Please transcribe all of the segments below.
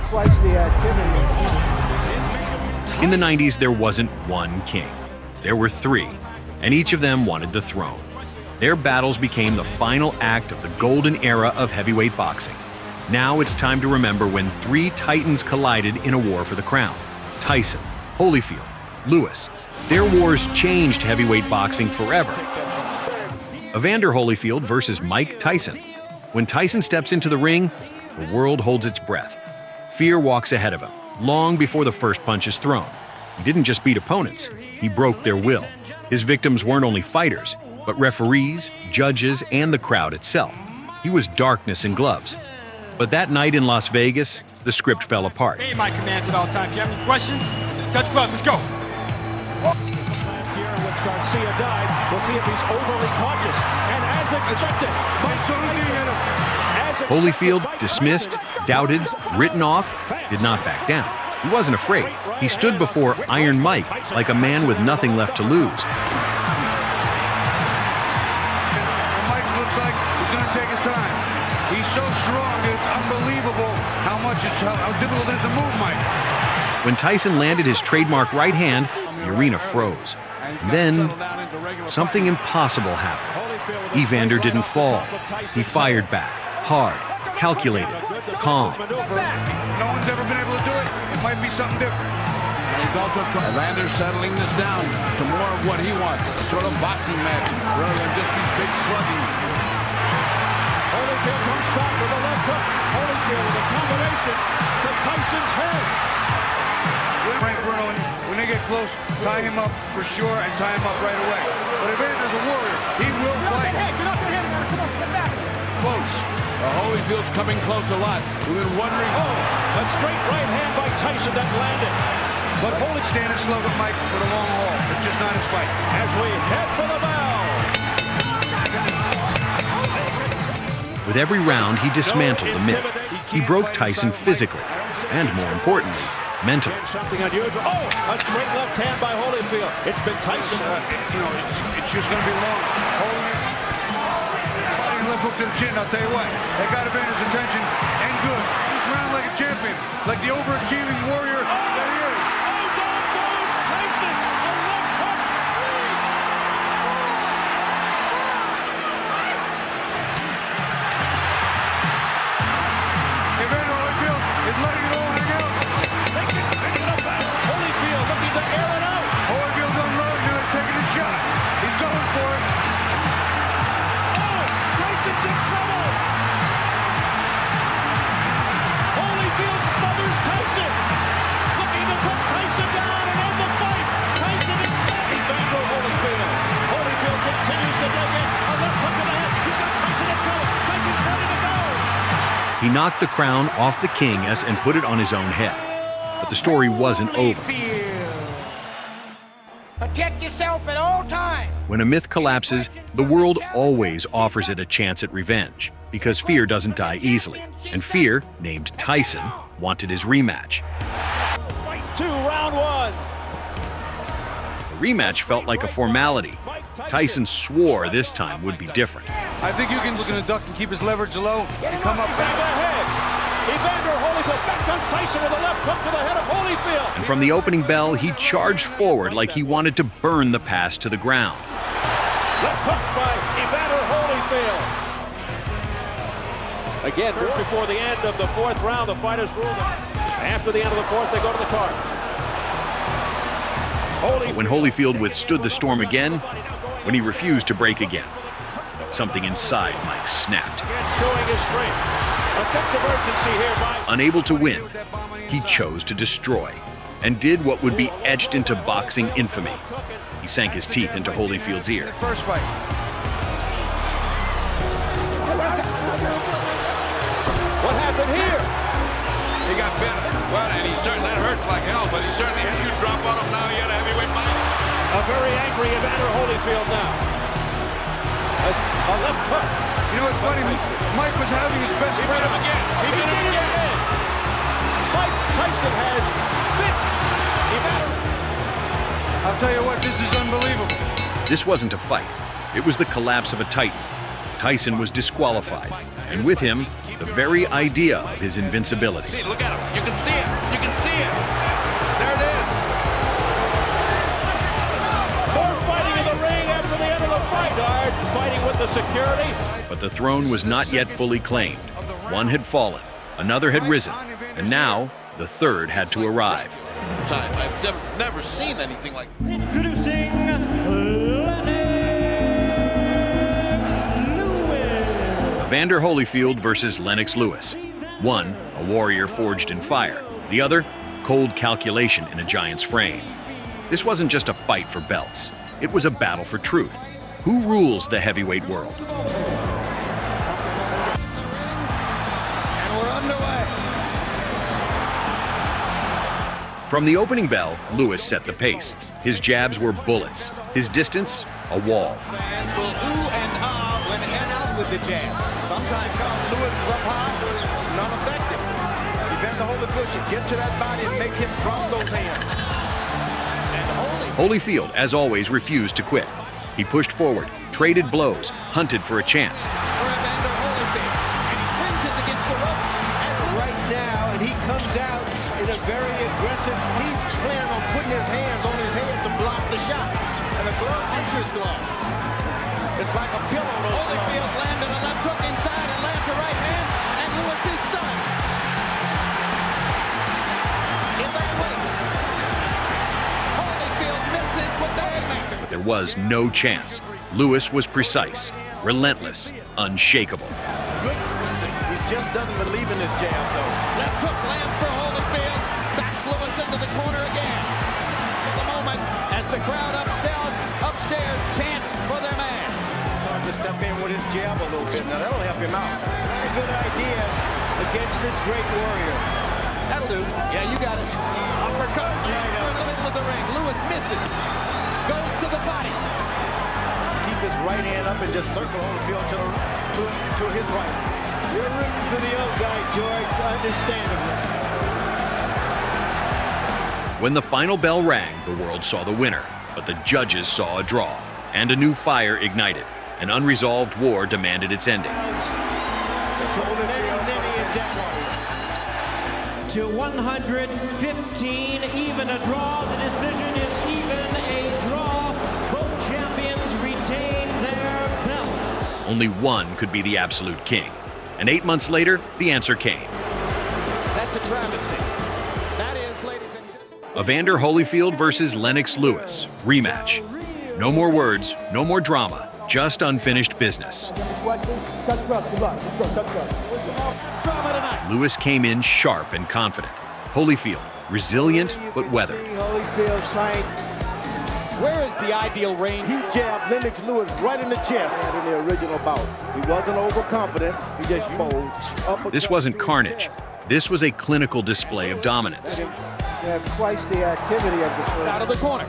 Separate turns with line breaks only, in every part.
Twice the activity.
In the 90s, there wasn't one king. There were three, and each of them wanted the throne. Their battles became the final act of the golden era of heavyweight boxing. Now it's time to remember when three titans collided in a war for the crown. Tyson, Holyfield, Lewis. Their wars changed heavyweight boxing forever. Evander Holyfield versus Mike Tyson. When Tyson steps into the ring, the world holds its breath. Fear walks ahead of him, long before the first punch is thrown. He didn't just beat opponents, he broke their will. His victims weren't only fighters, but referees, judges, and the crowd itself. He was darkness in gloves. But that night in Las Vegas, the script fell apart.
Obey my commands at all times. You have any questions? Touch gloves, let's go.
Last year in which Garcia died, we'll see if he's overly cautious. And as expected,
Holyfield, dismissed, doubted, written off, did not back down. He wasn't afraid. He stood before Iron Mike like a man with nothing left to lose.
Mike looks like he's going to take his time. He's so strong that it's unbelievable how difficult it is to move Mike.
When Tyson landed his trademark right hand, the arena froze. And then, something impossible happened. Evander didn't fall. He fired back, hard, calculated, calm.
No one's ever been able to do it. It might be something different.
And he's also trying. Evander settling this down to more of what he wants, a sort of boxing match, rather than just these big slugging.
Holyfield comes back with a left hook. Holyfield with a combination to Tyson's head.
Frank Bruno, when they get close, tie him up for sure and tie him up right away. But Evander's a warrior. He will fight.
Get off the head. Come on, step back.
Close. Holyfield's coming close a lot. We've been wondering.
A straight right hand by Tyson that landed.
But Holyfield standing slow with Mike for the long haul. It's just not his fight.
As we head for the bell.
With every round, he dismantled the myth. He broke Tyson physically, and more importantly, mentally.
Something unusual. A straight left hand by Holyfield. It's been Tyson.
It's just going to be long. Fighting left hook to the chin, I'll tell you what. They got Evander's attention, and good. He's round like a champion, like the overachieving warrior that he is.
Down goes Tyson. A left hook.
Evander Holyfield is letting it all hang out.
Holyfield looking to air it out.
Holyfield's unloading now. He's taking a shot. He's going for it.
Tyson's in trouble. Holyfield smothers Tyson. Looking to put Tyson down and end the fight. Tyson is Evander Holyfield. Holyfield continues to dig in. A left hook to the head. He's got Tyson in trouble. Tyson's ready to go.
He knocked the crown off the king and put it on his own head. But the story wasn't over.
Protect yourself at all times.
When a myth collapses, the world always offers it a chance at revenge, because fear doesn't die easily. And fear, named Tyson, wanted his rematch.
Fight 2, round 1.
The rematch felt like a formality. Tyson swore this time would be different.
I think you can look in the duck and keep his leverage low and come up
back ahead. Evander Holyfield, back comes Tyson with a left hook to the head of Holyfield.
And from the opening bell, he charged forward like he wanted to burn the past to the ground.
Left hooks by Evander Holyfield. Again, just before the end of the 4th round, the fighters rule that after the end of the 4th, they go to the card.
When Holyfield withstood the storm again, when he refused to break again, something inside Mike snapped.
Showing his strength. A sense of urgency here by...
Unable to win, he chose to destroy, and did what would be etched into boxing infamy. He sank his teeth into Holyfield's ear.
First fight.
What happened here?
He got better. Well, and he certainly, that hurts like hell, but he certainly has you drop on him now. He had a heavyweight fight.
A very angry Evander Holyfield now. A left hook.
You know, it's funny, Mike was having his best
He beat him again. He beat him again.
Mike Tyson has bit Evander.
I'll tell you what, this is unbelievable.
This wasn't a fight. It was the collapse of a titan. Tyson was disqualified, and with him, the very idea of his invincibility.
See, look at him. You can see it. You can see it. There it is.
More fighting in the ring after the end of the fight. Ard fighting with the security.
But the throne was not yet fully claimed. One had fallen, another had risen, and now the third had to arrive.
I've never seen anything like that.
Introducing Lennox Lewis.
Evander Holyfield versus Lennox Lewis. One, a warrior forged in fire. The other, cold calculation in a giant's frame. This wasn't just a fight for belts. It was a battle for truth. Who rules the heavyweight world?
And we're underway.
From the opening bell, Lewis set the pace. His jabs were bullets. His distance, a wall.
Fans will ooh and ah when and out with the jab. Sometimes Lewis is up high, it's not effective. Evander Holyfield should get to that body and make him drop those hands. And
Holyfield, as always, refused to quit. He pushed forward, traded blows, hunted for a chance.
for Evander Holyfield, and he clinches against the ropes as
Right now, and he comes out in a very aggressive.
he's planning on putting his hands on his head to block the shots. And the gloves, interest gloves. It's like a pillow. Holyfield landed a left hook inside and lands a right hand, and Lewis is stunned. In that waits. Holyfield misses with the haymaker.
But there was no chance. Lewis was precise, relentless, unshakable.
Good. He just doesn't believe in this jab, though. Left hook lands for Holyfield. Backs Lewis into the corner again. For the moment, as the crowd upstairs chants for their man. Starting to step in with his jab a little bit. Now, that'll help him out.
Very good idea against this great warrior.
That'll do. Yeah, you got it. Uppercut. In the middle of the ring. Lewis misses. Goes to the body. Keep his right hand up and just circle Holyfield to his right.
You're rooting for the old guy, George, understandably.
When the final bell rang, the world saw the winner, but the judges saw a draw, and a new fire ignited. An unresolved war demanded its ending.
To 115, even a draw. The decision is even a draw. Both champions retain their belts.
Only one could be the absolute king. And 8 months later, the answer came.
That's a travesty. That is, ladies and gentlemen.
Evander Holyfield versus Lennox Lewis. Rematch. No more words, no more drama, just unfinished business. Lewis came in sharp and confident. Holyfield, resilient but weathered.
Holyfield signed.
Where is the ideal range?
He jabbed Lennox Lewis right in the chest in the original bout. He wasn't overconfident. He just uppercut.
This wasn't carnage. This was a clinical display of dominance.
Yeah, twice the activity of this
Out of the corner.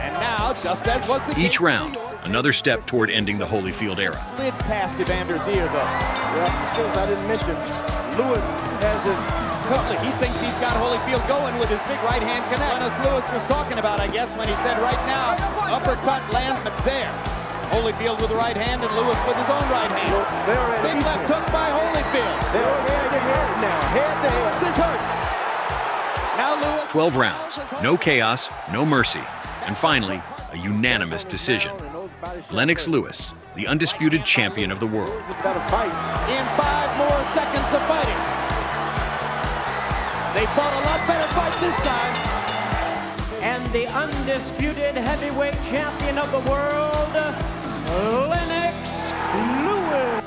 And now, just as was the
Each round, another step toward ending the Holyfield era.
slid past Evander's ear, though.
Yeah, things I didn't mention. Lewis has his
He thinks he's got Holyfield going with his big right hand connect. Lennox Lewis was talking about, I guess, when he said right now, uppercut lands, it's there. Holyfield with the right hand and Lewis with his own right hand. Big left hook by Holyfield.
They're head to head now. Head to head.
This hurt. Now Lewis.
12 rounds, no chaos, no mercy, and finally, a unanimous decision. Lennox Lewis, the undisputed champion of the world.
Got to fight.
In 5 more seconds of fighting. They fought a lot better fight this time.
And the undisputed heavyweight champion of the world, Lennox Lewis.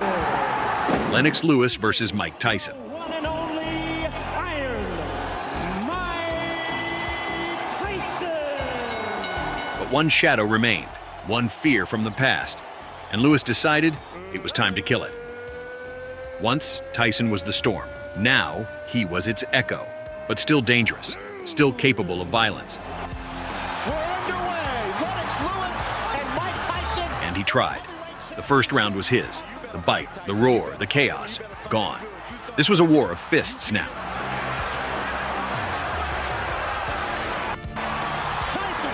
Lennox Lewis versus Mike Tyson.
One and only Iron Mike Tyson.
But one shadow remained, one fear from the past, and Lewis decided it was time to kill it. Once, Tyson was the storm. Now, he was its echo, but still dangerous, still capable of violence.
We're underway. Lennox Lewis and Mike Tyson.
And he tried. The first round was his. The bite, the roar, the chaos, gone. This was a war of fists now.
Tyson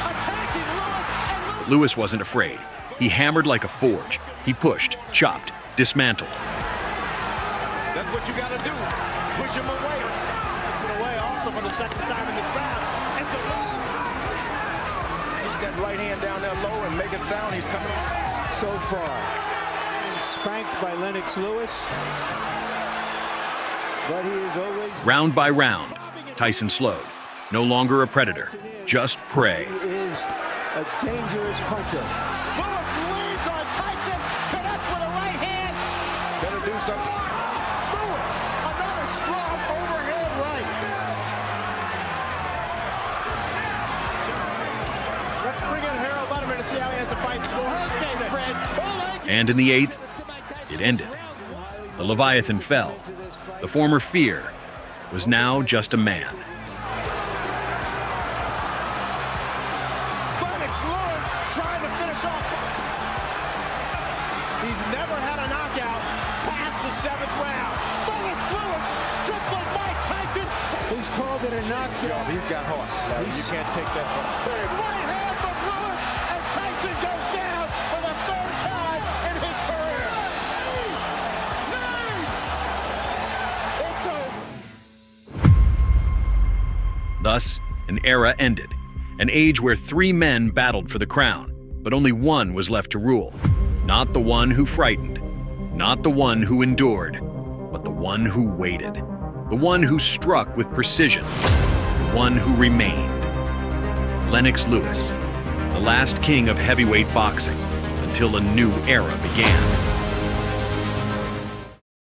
attacking Lewis, and
But Lewis wasn't afraid. He hammered like a forge. He pushed, chopped, dismantled.
That's what you got to do. Push him away.
Push it away also for the second time in this round. And the
Keep that right hand down there low and make it sound. He's coming
So far, and spanked by Lennox Lewis. But he is always
Round by round, Tyson slowed. No longer a predator, just prey.
He is a dangerous puncher.
Lewis leads on Tyson. Connect with a right hand.
better do something.
Lewis, another strong overhand right. Let's bring in Harold Letterman to see how he has the fight score. Okay, Fred.
And in the 8th, it ended. The Leviathan fell. The former Fear was now just a man.
Lennox Lewis trying to finish off. He's never had a knockout past the 7th round. Lennox Lewis, triple Mike Tyson.
He's called it a knockdown.
He's got heart. You can't take that from him.
Big right hand from Lewis, and Tyson goes down for the 3rd time in his career. It's over.
Thus, an era ended, an age where 3 men battled for the crown, but only one was left to rule. Not the one who frightened, not the one who endured, but the one who waited, the one who struck with precision, the one who remained. Lennox Lewis, the last king of heavyweight boxing, until a new era began.